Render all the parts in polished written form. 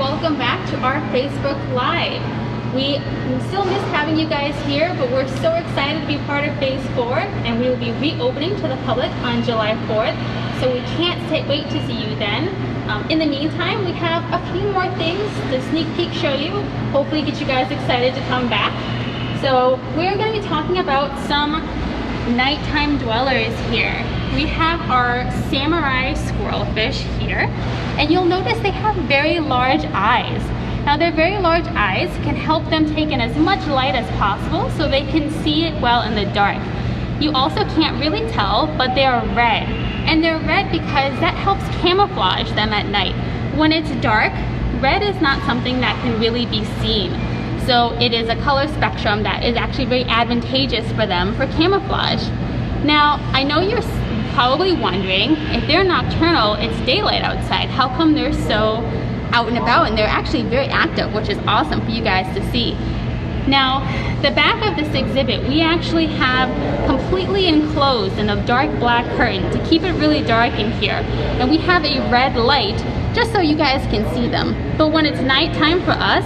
welcome back to our Facebook Live. We still miss having you guys here, but we're so excited to be part of Phase 4, and we will be reopening to the public on July 4th, so we can't wait to see you then. In the meantime, we have a few more things to sneak peek show you, hopefully get you guys excited to come back. So we're going to be talking about some nighttime dwellers here. We have our samurai squirrelfish here, and you'll notice they have very large eyes. Now their very large eyes can help them take in as much light as possible so they can see it well in the dark. You also can't really tell, but they are red. And they're red because that helps camouflage them at night. When it's dark, red is not something that can really be seen. So it is a color spectrum that is actually very advantageous for them for camouflage. Now, I know you're probably wondering, if they're nocturnal, it's daylight outside, how come they're so out and about? And they're actually very active, which is awesome for you guys to see. Now, the back of this exhibit, we actually have completely enclosed in a dark black curtain to keep it really dark in here. And we have a red light just so you guys can see them. But when it's nighttime for us,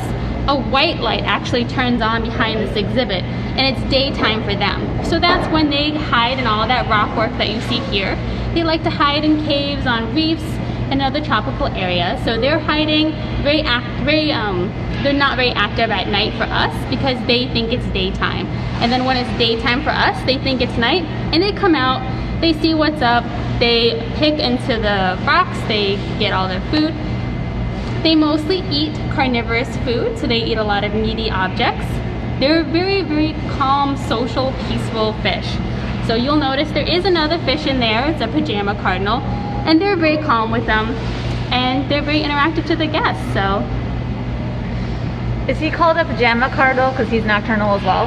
a white light actually turns on behind this exhibit, and it's daytime for them. So that's when they hide in all that rock work that you see here. They like to hide in caves, on reefs, and other tropical areas. So they're hiding they're not very active at night for us because they think it's daytime. And then when it's daytime for us, they think it's night, and they come out, they see what's up, they pick into the rocks, they get all their food. They mostly eat carnivorous food, so they eat a lot of meaty objects. They're very, very calm, social, peaceful fish. So you'll notice there is another fish in there, it's a Pajama Cardinal, and they're very calm with them, and they're very interactive to the guests. So is he called a Pajama Cardinal because he's nocturnal as well?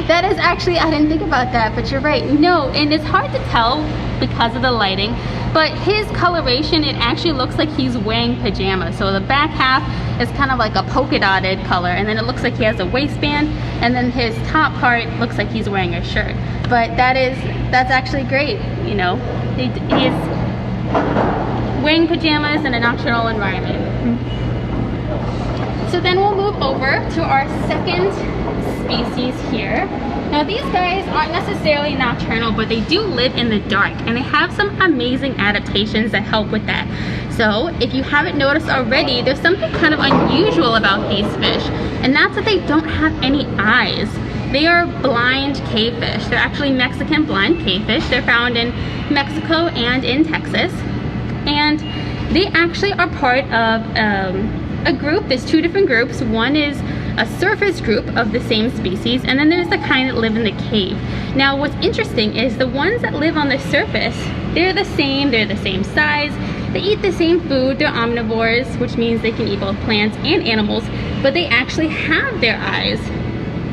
That is actually, I didn't think about that, but you're right. No, and it's hard to tell because of the lighting, but his coloration, it actually looks like he's wearing pajamas. So the back half is kind of like a polka dotted color, and then it looks like he has a waistband, and then his top part looks like he's wearing a shirt. But that's actually great, you know. He's wearing pajamas in a nocturnal environment. So then we'll move over to our second species here. Now these guys aren't necessarily nocturnal, but they do live in the dark, and they have some amazing adaptations that help with that. So if you haven't noticed already, there's something kind of unusual about these fish, and that's that they don't have any eyes. They are blind cavefish. They're actually Mexican blind cavefish. They're found in Mexico and in Texas, and they actually are part of a group. There's two different groups. One is a surface group of the same species, and then there's the kind that live in the cave. Now what's interesting is the ones that live on the surface, they're the same size, they eat the same food, they're omnivores, which means they can eat both plants and animals, but they actually have their eyes.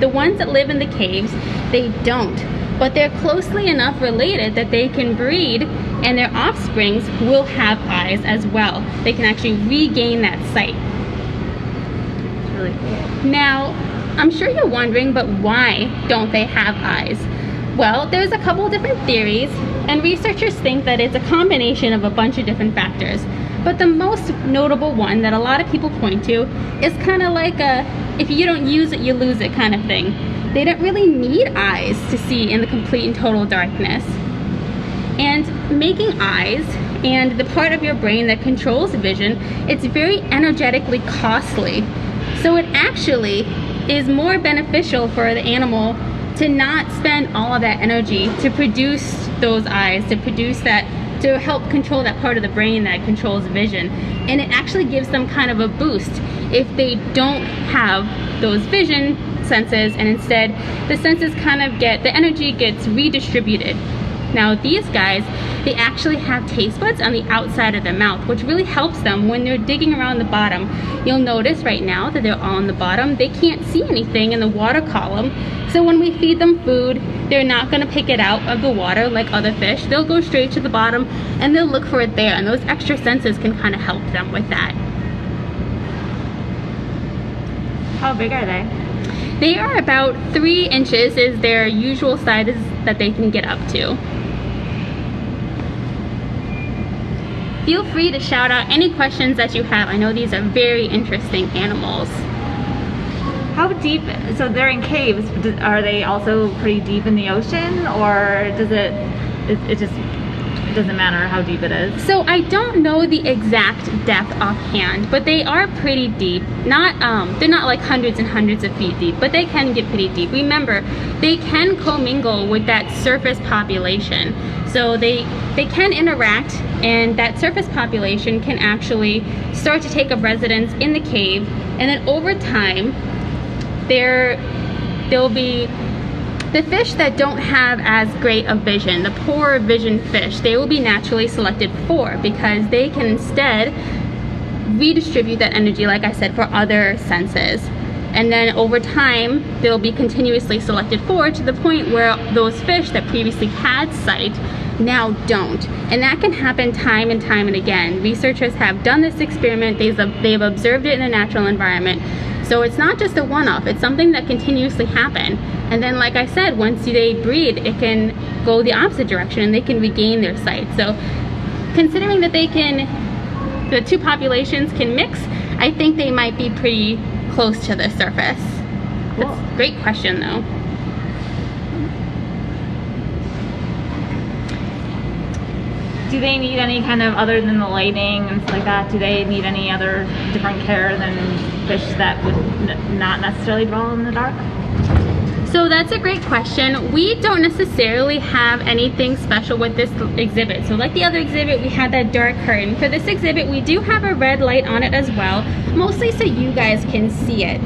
The ones that live in the caves, they don't, but they're closely enough related that they can breed, and their offsprings will have eyes as well. They can actually regain that sight. Really cool. Now, I'm sure you're wondering, but why don't they have eyes? Well, there's a couple of different theories, and researchers think that it's a combination of a bunch of different factors. But the most notable one that a lot of people point to is kind of like a, if you don't use it, you lose it kind of thing. They don't really need eyes to see in the complete and total darkness. And making eyes and the part of your brain that controls vision, it's very energetically costly. So it actually is more beneficial for the animal to not spend all of that energy to produce those eyes, to produce that, to help control that part of the brain that controls vision. And it actually gives them kind of a boost if they don't have those vision senses, and instead the senses kind of the energy gets redistributed. Now these guys, they actually have taste buds on the outside of their mouth, which really helps them when they're digging around the bottom. You'll notice right now that they're all on the bottom. They can't see anything in the water column. So when we feed them food, they're not gonna pick it out of the water like other fish. They'll go straight to the bottom and they'll look for it there. And those extra senses can kind of help them with that. How big are they? They are about 3 inches is their usual size that they can get up to. feel free to shout out any questions that you have. I know these are very interesting animals. How deep, so they're in caves, are they also pretty deep in the ocean, or does it doesn't matter how deep it is? So I don't know the exact depth offhand, but they are pretty deep. They're not like hundreds and hundreds of feet deep, but they can get pretty deep. Remember, they can commingle with that surface population. So they can interact, and that surface population can actually start to take up residence in the cave, and then over time, there'll be the fish that don't have as great a vision, the poor vision fish, they will be naturally selected for, because they can instead redistribute that energy, like I said, for other senses. And then over time, they'll be continuously selected for, to the point where those fish that previously had sight now don't. And that can happen time and time and again. Researchers have done this experiment, they've observed it in the natural environment. So it's not just a one-off, it's something that continuously happens. And then, like I said, once they breed, it can go the opposite direction and they can regain their sight. So considering that the two populations can mix, I think they might be pretty close to the surface. Cool. That's a great question though. Do they need any kind of, other than the lighting and stuff like that, do they need any other different care than fish that would not necessarily dwell in the dark? So that's a great question. We don't necessarily have anything special with this exhibit. So like the other exhibit, we had that dark curtain. For this exhibit, we do have a red light on it as well, mostly so you guys can see it.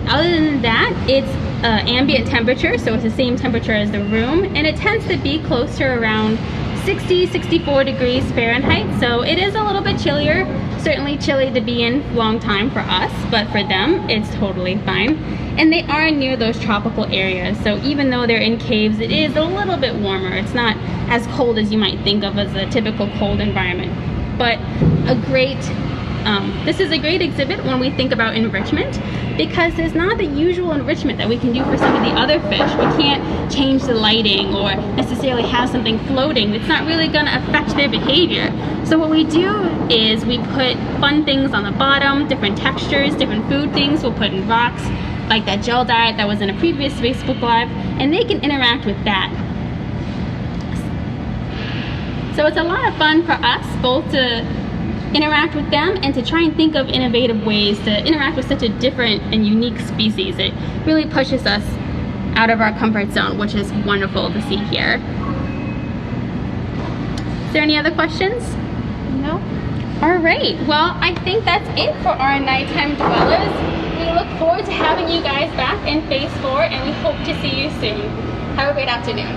Other than that, it's ambient temperature, so it's the same temperature as the room, and it tends to be close to around 64 degrees Fahrenheit, so it is a little bit chillier. Certainly chilly to be in long time for us, but for them, it's totally fine. And they are near those tropical areas, so even though they're in caves, it is a little bit warmer. It's not as cold as you might think of as a typical cold environment. But this is a great exhibit when we think about enrichment, because there's not the usual enrichment that we can do for some of the other fish. We can't change the lighting or necessarily have something floating. It's not really going to affect their behavior. So what we do is we put fun things on the bottom, different textures, different food things we'll put in rocks, like that gel diet that was in a previous Facebook Live, and they can interact with that. So it's a lot of fun for us, both to interact with them and to try and think of innovative ways to interact with such a different and unique species. It really pushes us out of our comfort zone, which is wonderful to see here. Is there any other questions? No. All right, well, I think that's it for our nighttime dwellers. We look forward to having you guys back in phase 4, and we hope to see you soon. Have a great afternoon.